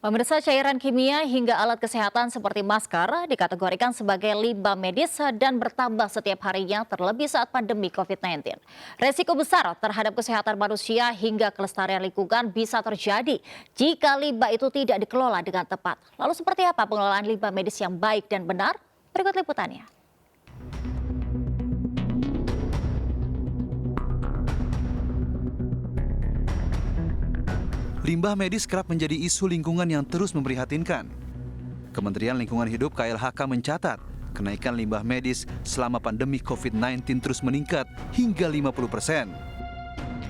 Pemirsa, cairan kimia hingga alat kesehatan seperti masker dikategorikan sebagai limbah medis dan bertambah setiap harinya terlebih saat pandemi COVID-19. Resiko besar terhadap kesehatan manusia hingga kelestarian lingkungan bisa terjadi jika limbah itu tidak dikelola dengan tepat. Lalu seperti apa pengelolaan limbah medis yang baik dan benar? Berikut liputannya. Limbah medis kerap menjadi isu lingkungan yang terus memprihatinkan. Kementerian Lingkungan Hidup KLHK mencatat, kenaikan limbah medis selama pandemi COVID-19 terus meningkat hingga 50%.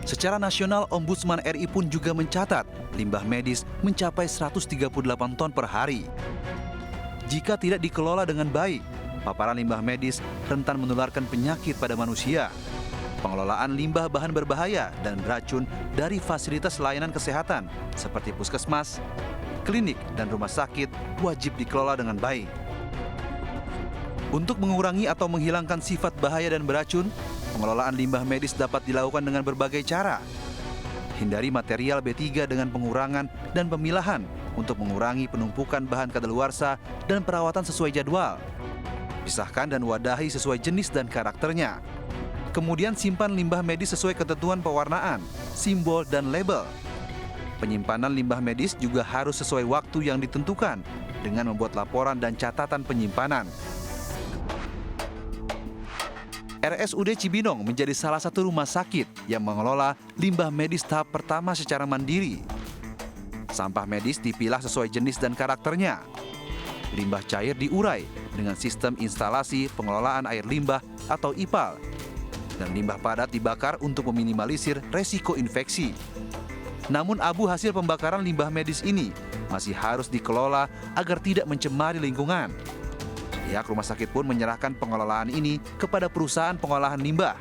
Secara nasional, Ombudsman RI pun juga mencatat limbah medis mencapai 138 ton per hari. Jika tidak dikelola dengan baik, paparan limbah medis rentan menularkan penyakit pada manusia. Pengelolaan limbah bahan berbahaya dan beracun dari fasilitas layanan kesehatan seperti puskesmas, klinik, dan rumah sakit wajib dikelola dengan baik. Untuk mengurangi atau menghilangkan sifat bahaya dan beracun, pengelolaan limbah medis dapat dilakukan dengan berbagai cara. Hindari material B3 dengan pengurangan dan pemilahan untuk mengurangi penumpukan bahan kadaluarsa dan perawatan sesuai jadwal. Pisahkan dan wadahi sesuai jenis dan karakternya. Kemudian simpan limbah medis sesuai ketentuan pewarnaan, simbol, dan label. Penyimpanan limbah medis juga harus sesuai waktu yang ditentukan dengan membuat laporan dan catatan penyimpanan. RSUD Cibinong menjadi salah satu rumah sakit yang mengelola limbah medis tahap pertama secara mandiri. Sampah medis dipilah sesuai jenis dan karakternya. Limbah cair diurai dengan sistem instalasi pengelolaan air limbah atau IPAL. Dan limbah padat dibakar untuk meminimalisir resiko infeksi. Namun abu hasil pembakaran limbah medis ini masih harus dikelola agar tidak mencemari lingkungan. Pihak rumah sakit pun menyerahkan pengelolaan ini kepada perusahaan pengolahan limbah.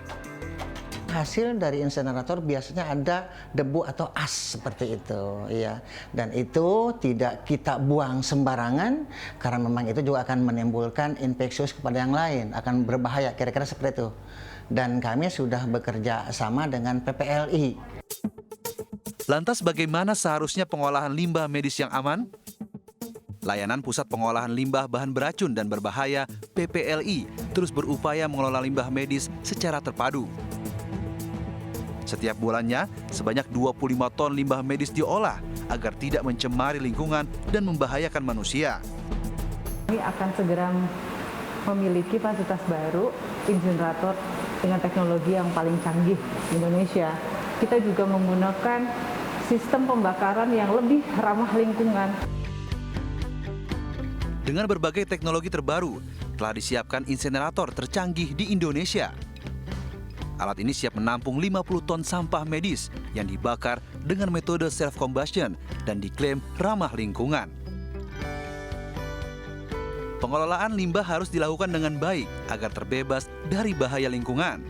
Hasil dari insinerator biasanya ada debu atau as seperti itu, ya. Dan itu tidak kita buang sembarangan karena memang itu juga akan menimbulkan infeksius kepada yang lain, akan berbahaya, kira-kira seperti itu. Dan kami sudah bekerja sama dengan PPLI. Lantas bagaimana seharusnya pengolahan limbah medis yang aman? Layanan Pusat Pengolahan Limbah Bahan Beracun dan Berbahaya (PPLI) terus berupaya mengelola limbah medis secara terpadu. Setiap bulannya, sebanyak 25 ton limbah medis diolah agar tidak mencemari lingkungan dan membahayakan manusia. Kami akan segera memiliki fasilitas baru, insinerator dengan teknologi yang paling canggih di Indonesia. Kita juga menggunakan sistem pembakaran yang lebih ramah lingkungan. Dengan berbagai teknologi terbaru, telah disiapkan insinerator tercanggih di Indonesia. Alat ini siap menampung 50 ton sampah medis yang dibakar dengan metode self-combustion dan diklaim ramah lingkungan. Pengelolaan limbah harus dilakukan dengan baik agar terbebas dari bahaya lingkungan.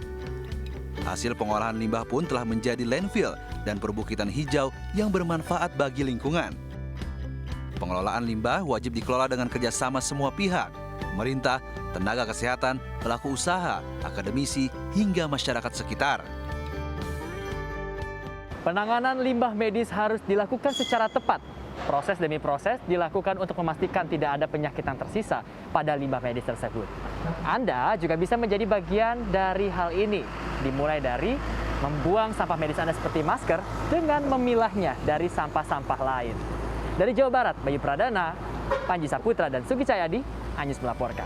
Hasil pengolahan limbah pun telah menjadi landfill dan perbukitan hijau yang bermanfaat bagi lingkungan. Pengelolaan limbah wajib dikelola dengan kerjasama semua pihak, pemerintah, tenaga kesehatan, pelaku usaha, akademisi, hingga masyarakat sekitar. Penanganan limbah medis harus dilakukan secara tepat. Proses demi proses dilakukan untuk memastikan tidak ada penyakit yang tersisa pada limbah medis tersebut. Anda juga bisa menjadi bagian dari hal ini, dimulai dari membuang sampah medis Anda seperti masker dengan memilahnya dari sampah-sampah lain. Dari Jawa Barat, Bayu Pradana, Panji Saputra, dan Sugi Cahyadi, Anyus melaporkan.